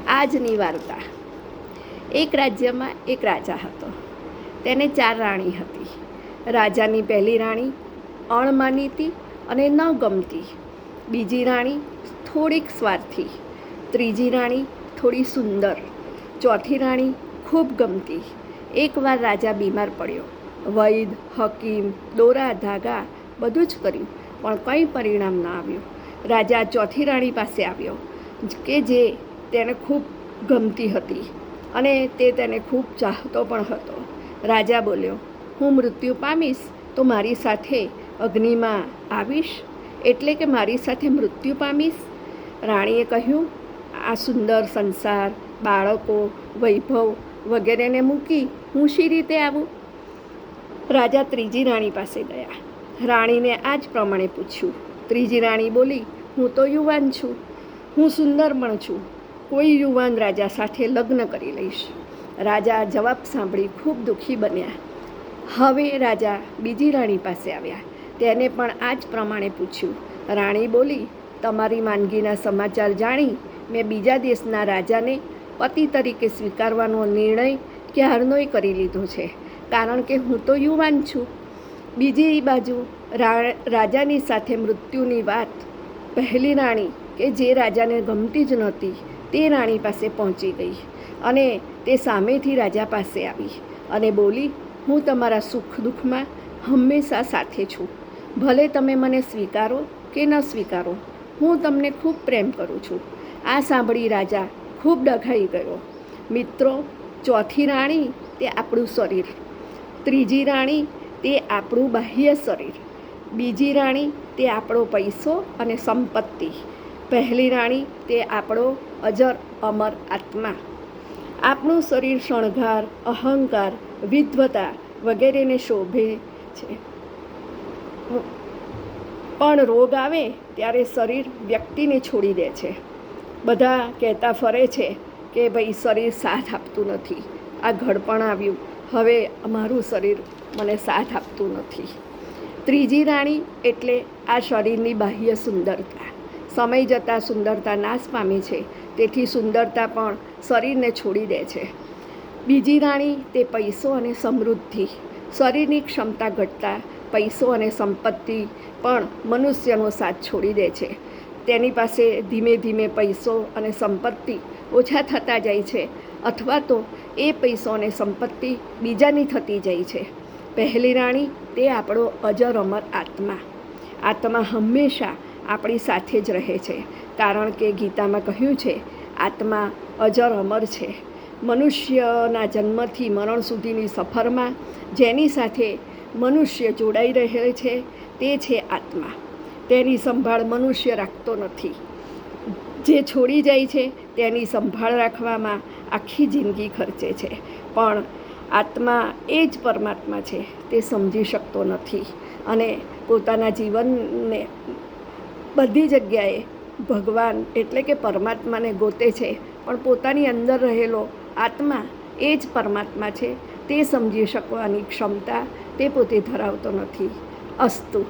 આજની વાર્તા. એક રાજ્યમાં એક રાજા હતો. તેને 4 રાણી હતી. રાજાની પહેલી રાણી અણમાનીતી અને ન ગમતી. બીજી રાણી થોડીક સ્વાર્થી. ત્રીજી રાણી થોડી સુંદર. ચોથી રાણી ખૂબ ગમતી. એકવાર રાજા બીમાર પડ્યો. વૈદ, હકીમ, દોરા ધાગા બધું જ કર્યું, પણ કંઈ પરિણામ ન આવ્યું. રાજા ચોથી રાણી પાસે આવ્યો કે જે તેને ખૂબ ગમતી હતી અને તે તેને ખૂબ ચાહતો પણ હતો. રાજા બોલ્યો, હું મૃત્યુ પામીશ તો મારી સાથે અગ્નિમાં આવીશ, એટલે કે મારી સાથે મૃત્યુ પામીશ. રાણીએ કહ્યું, આ સુંદર સંસાર, બાળકો, વૈભવ વગેરેને મૂકી હું શી રીતે આવું? રાજા ત્રીજી રાણી પાસે ગયા. રાણીને આ જ પ્રમાણે પૂછ્યું. ત્રીજી રાણી બોલી, હું તો યુવાન છું, હું સુંદર પણ છું, કોઈ યુવાન રાજા સાથે લગ્ન કરી લઈશ. રાજા જવાબ સાંભળી ખૂબ દુઃખી બન્યા. હવે રાજા બીજી રાણી પાસે આવ્યા. તેને પણ આ જ પ્રમાણે પૂછ્યું. રાણી બોલી, તમારી માંદગીના સમાચાર જાણી મેં બીજા દેશના રાજાને પતિ તરીકે સ્વીકારવાનો નિર્ણય ક્યારનોય કરી લીધો છે, કારણ કે હું તો યુવાન છું. બીજી બાજુ રાજાની સાથે મૃત્યુની વાત પહેલી રાણી કે જે રાજાને ગમતી જ નહોતી તે રાણી પાસે પહોંચી ગઈ અને તે સામેથી રાજા પાસે આવી અને બોલી, હું તમારા સુખ દુઃખમાં હંમેશા સાથે છું. ભલે તમે મને સ્વીકારો કે ન સ્વીકારો, હું તમને ખૂબ પ્રેમ કરું છું. આ સાંભળી રાજા ખૂબ ડઘાઈ ગયો. મિત્રો, ચોથી રાણી તે આપણું શરીર, ત્રીજી રાણી તે આપણું બાહ્ય શરીર, બીજી રાણી તે આપણો પૈસો અને સંપત્તિ, પહેલી રાણી તે આપણો અજર અમર આત્મા. આપણું શરીર શણગાર, અહંકાર, વિદ્વતા વગેરેને શોભે છે, પણ રોગ આવે ત્યારે શરીર વ્યક્તિને છોડી દે છે. બધા કહેતા ફરે છે કે ભાઈ શરીર સાથ આપતું નથી, આ ઘડપણ આવ્યું, હવે અમારું શરીર મને સાથ આપતું નથી. ત્રીજી રાણી એટલે આ શરીરની બાહ્ય સુંદરતા. સમય જતાં સુંદરતા નાશ પામે છે, તેથી સુંદરતા પણ શરીરને છોડી દે છે. બીજી રાણી તે પૈસો અને સમૃદ્ધિ. શરીરની ક્ષમતા ઘટતા પૈસો અને સંપત્તિ પણ મનુષ્યનો સાથ છોડી દે છે. તેની પાસે ધીમે ધીમે પૈસો અને સંપત્તિ ઓછા થતા જાય છે, અથવા તો એ પૈસો અને સંપત્તિ બીજાની થતી જાય છે. પહેલી રાણી તે આપણો અજર અમર આત્મા. આત્મા હંમેશા આપણી સાથે જ રહે છે, કારણ કે ગીતામાં કહ્યું છે, આત્મા અજર અમર છે. મનુષ્યના જન્મથી મરણ સુધીની સફરમાં જેની સાથે મનુષ્ય જોડાઈ રહે છે તે છે આત્મા. તેની સંભાળ મનુષ્ય રાખતો નથી. જે છોડી જાય છે તેની સંભાળ રાખવામાં આખી જિંદગી ખર્ચે છે, પણ આત્મા એ જ પરમાત્મા છે તે સમજી શકતો નથી અને પોતાના જીવનને બધી જગ્યાએ ભગવાન એટલે કે પરમાત્માને ગોતે છે, પણ પોતાની અંદર રહેલો આત્મા એ જ પરમાત્મા છે તે સમજી શકવાની ક્ષમતા તે પોતે ધરાવતો નથી. અસ્તુ.